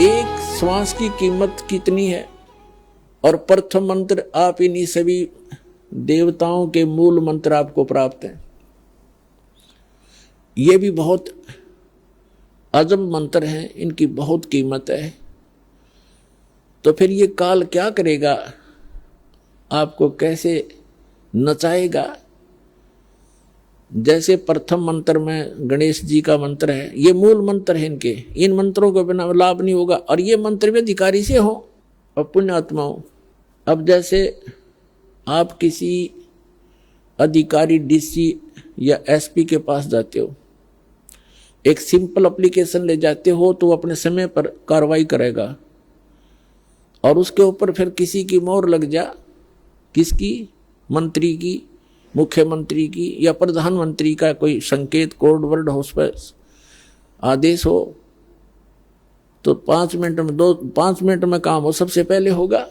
एक श्वास की कीमत कितनी है। और प्रथम मंत्र आप इन्हीं सभी देवताओं के मूल मंत्र आपको प्राप्त हैं। ये भी बहुत अजब मंत्र हैं, इनकी बहुत कीमत है। तो फिर ये काल क्या करेगा, आपको कैसे नचाएगा। जैसे प्रथम मंत्र में गणेश जी का मंत्र है, ये मूल मंत्र है इनके, इन मंत्रों के बिना लाभ नहीं होगा। और ये मंत्र भी अधिकारी से हो और पुण्यात्माओं। अब जैसे आप किसी अधिकारी डीसी या एसपी के पास जाते हो, एक सिंपल एप्लीकेशन ले जाते हो तो वो अपने समय पर कार्रवाई करेगा और उसके ऊपर फिर किसी की मोहर लग जा, किसकी, मंत्री की, मुख्यमंत्री की या प्रधानमंत्री का कोई संकेत कोड वर्ड हो, उस पर आदेश हो तो 5 मिनट में काम हो, सबसे पहले होगा।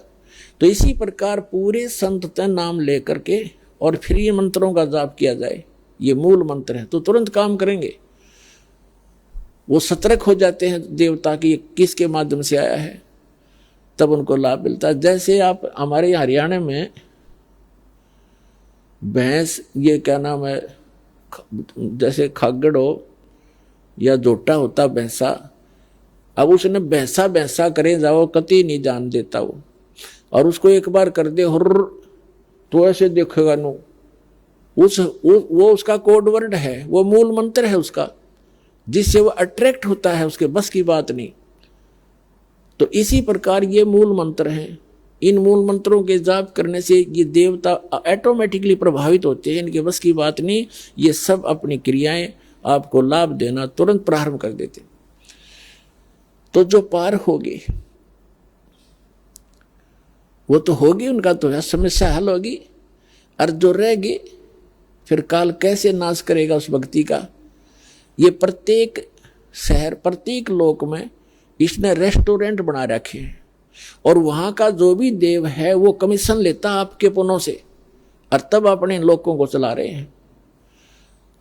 तो इसी प्रकार पूरे संत नाम लेकर के और फिर ये मंत्रों का जाप किया जाए, ये मूल मंत्र है, तो तुरंत काम करेंगे। वो सतर्क हो जाते हैं देवता की किसके माध्यम से आया है, तब उनको लाभ मिलता है। जैसे आप हमारे हरियाणा में भैंस, ये क्या नाम है, जैसे खागड़ हो या जोटा होता भैंसा, अब उसने भैंसा भैंसा करे जाओ कति नहीं जान देता वो, और उसको एक बार कर दे हुर्र तो ऐसे देखेगा नो, वो उसका कोड वर्ड है, वो मूल मंत्र है उसका, जिससे वो अट्रैक्ट होता है, उसके बस की बात नहीं। तो इसी प्रकार ये मूल मंत्र हैं। इन मूल मंत्रों के जाप करने से ये देवता ऑटोमेटिकली प्रभावित होते हैं, इनके बस की बात नहीं। ये सब अपनी क्रियाएं आपको लाभ देना तुरंत प्रारंभ कर देते। तो जो पार होगी वो तो होगी, उनका तो है, समस्या हल होगी। और जो रहेगी फिर काल कैसे नाश करेगा उस व्यक्ति का। ये प्रत्येक शहर, प्रत्येक लोक में इसने रेस्टोरेंट बना रखे हैं और वहां का जो भी देव है वो कमीशन लेता आपके पुण्यों से, और तब अपने लोकों को चला रहे हैं।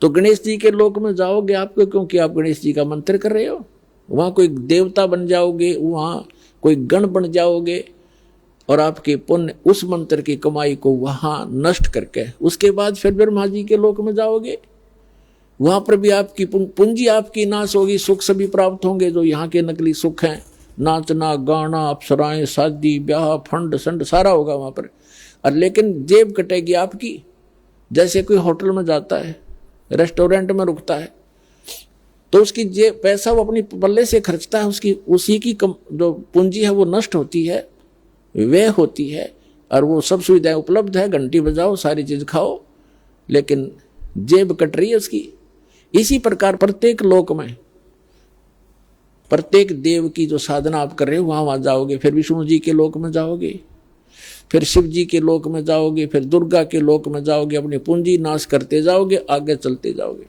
तो गणेश जी के लोक में जाओगे आपको, क्योंकि आप गणेश जी का मंत्र कर रहे हो, वहां कोई देवता बन जाओगे, वहां कोई गण बन जाओगे और आपके पुण्य उस मंत्र की कमाई को वहां नष्ट करके उसके बाद फिर ब्रह्मा जी के लोक में जाओगे, वहां पर भी आपकी पूंजी आपकी नाश होगी, सुख सभी प्राप्त होंगे जो यहाँ के नकली सुख हैं, नाचना गाना अप्सराएं शादी ब्याह फंड संड सारा होगा वहां पर। और लेकिन जेब कटेगी आपकी। जैसे कोई होटल में जाता है, रेस्टोरेंट में रुकता है, तो उसकी जेब पैसा वो अपनी पल्ले से खर्चता है, उसकी उसी की जो पूंजी है वो नष्ट होती है, व्यय होती है, और वो सब सुविधाएं उपलब्ध है, घंटी बजाओ सारी चीज खाओ, लेकिन जेब कट रही है उसकी। इसी प्रकार प्रत्येक लोक में प्रत्येक देव की जो साधना आप कर रहे हो वहां जाओगे, फिर विष्णु जी के लोक में जाओगे, फिर शिव जी के लोक में जाओगे, फिर दुर्गा के लोक में जाओगे, अपनी पूंजी नाश करते जाओगे, आगे चलते जाओगे।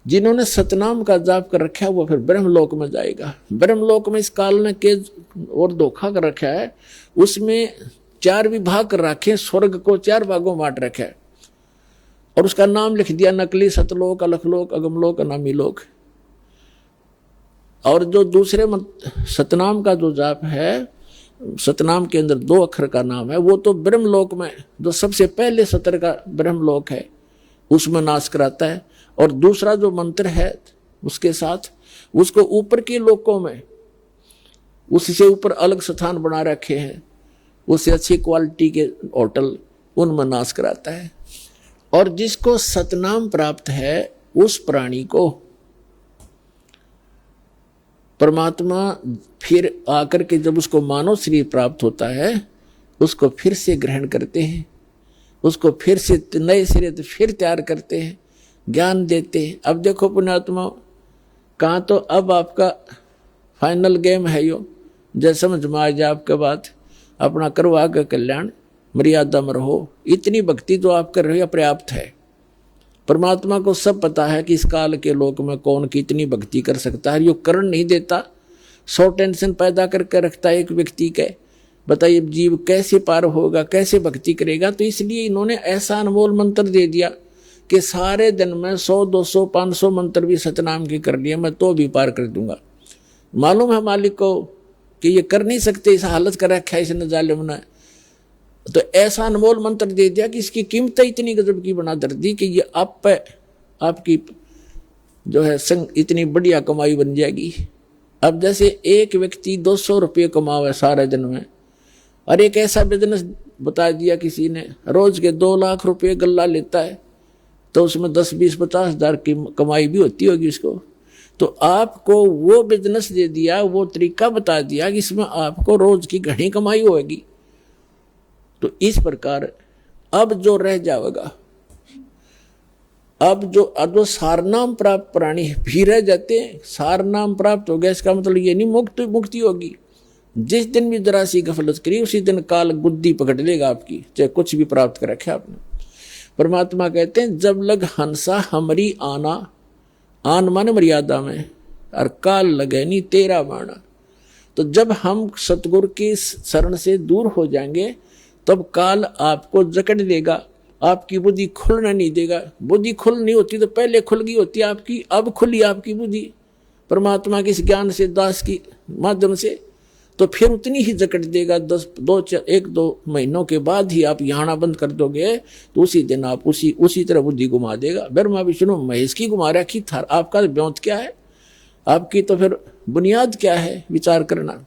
जिन्होंने सतनाम का जाप कर रखा है वो फिर ब्रह्मलोक में जाएगा। ब्रह्मलोक में इस काल ने के और धोखा कर रखा है, उसमें 4 विभाग कर रखे, स्वर्ग को 4 भागों में बांट रखा है और उसका नाम लिख दिया नकली सतलोक, अलखलोक, अगमलोक, अनामी लोक। और जो दूसरे सतनाम का जो जाप है, सतनाम के अंदर 2 अक्षर का नाम है, वो तो ब्रह्मलोक में जो सबसे पहले सतर का ब्रह्मलोक है उसमें नाश कराता है। और दूसरा जो मंत्र है उसके साथ उसको ऊपर के लोकों में, उससे ऊपर अलग स्थान बना रखे हैं, उससे अच्छी क्वालिटी के होटल, उनमें नाश कराता है। और जिसको सतनाम प्राप्त है उस प्राणी को परमात्मा फिर आकर के जब उसको मानव शरीर प्राप्त होता है उसको फिर से ग्रहण करते हैं, उसको फिर से नए सिरे से फिर तैयार करते हैं, ज्ञान देते हैं। अब देखो पुण्यात्मा, कहाँ तो अब आपका फाइनल गेम है यो, जैसे समझ में आ जाए आपके बात, अपना करवा का कल्याण, मर्यादा में रहो। इतनी भक्ति जो आप कर रहे हो पर्याप्त है। परमात्मा को सब पता है कि इस काल के लोक में कौन कितनी भक्ति कर सकता है। यो करण नहीं देता, 100 टेंशन पैदा करके रखता है एक व्यक्ति के। बताइए जीव कैसे पार होगा, कैसे भक्ति करेगा। तो इसलिए इन्होंने ऐसा अनमोल मंत्र दे दिया कि सारे दिन में 100, 200, 500 मंत्र भी सतनाम के कर लिए मैं तो भी पार कर दूंगा। मालूम है मालिक को कि ये कर नहीं सकते, इस हालत कर रखा है इसने जालिम ने, तो ऐसा अनमोल मंत्र दे दिया कि इसकी कीमत इतनी गजब की बना कर दी कि ये आप पे आपकी जो है संग इतनी बढ़िया कमाई बन जाएगी। अब जैसे एक व्यक्ति 200 रुपये कमावे सारे दिन में, और एक ऐसा बिजनेस बता दिया किसी ने, रोज के 2 लाख रुपये गल्ला लेता है, तो उसमें 10, 20, 50 हज़ार की कमाई भी होती होगी इसको। तो आपको वो बिजनेस दे दिया, वो तरीका बता दिया कि इसमें आपको रोज की घनी कमाई होगी। तो इस प्रकार अब जो रह जाएगा, अब जो सारनाम प्राप्त प्राणी भी रह जाते हैं, सारनाम प्राप्त हो गया इसका मतलब ये नहीं मुक्ति होगी। जिस दिन भी जरा सी गफलत करी उसी दिन काल गुद्दी पकड़ लेगा आपकी, चाहे कुछ भी प्राप्त कर रखा आपने। परमात्मा कहते हैं जब लग हंसा हमरी आना, आन मन मर्यादा में, और काल लगे नहीं तेरा बाणा। तो जब हम सतगुरु की शरण से दूर हो जाएंगे तब काल आपको जकड़ लेगा, आपकी बुद्धि खुलना नहीं देगा। बुद्धि खुल नहीं होती तो पहले खुल गई होती आपकी, अब खुली आपकी बुद्धि परमात्मा के इस ज्ञान से, दास की माध्यम से, तो फिर उतनी ही जकड़ देगा। 1-2 महीनों के बाद ही आप यहाँ बंद कर दोगे तो उसी दिन आप उसी तरह बुद्धि घुमा देगा। ब्रह्मा विष्णु महेश की घुमा रखी था, आपका ब्योंत क्या है, आपकी तो फिर बुनियाद क्या है, विचार करना।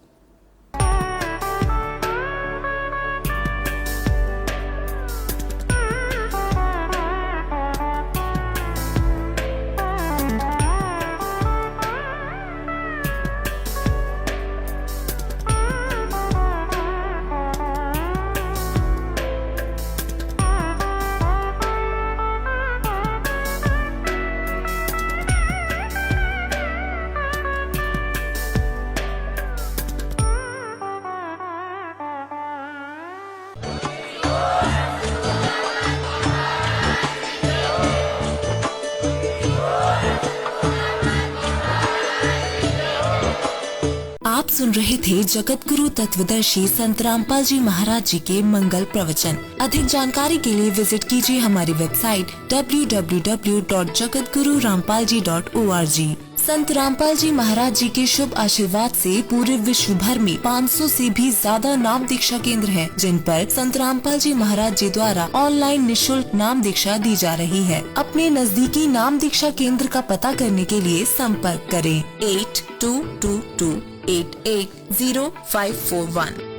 आप सुन रहे थे जगत गुरु तत्वदर्शी संत रामपाल जी महाराज जी के मंगल प्रवचन। अधिक जानकारी के लिए विजिट कीजिए हमारी वेबसाइट www.jagatgururampalji.org। संत रामपाल जी महाराज जी के शुभ आशीर्वाद से पूरे विश्व भर में 500 से भी ज्यादा नाम दीक्षा केंद्र हैं, जिन पर संत रामपाल जी महाराज जी द्वारा ऑनलाइन निशुल्क नाम दीक्षा दी जा रही है। अपने नजदीकी नाम दीक्षा केंद्र का पता करने के लिए संपर्क करें 8222880541।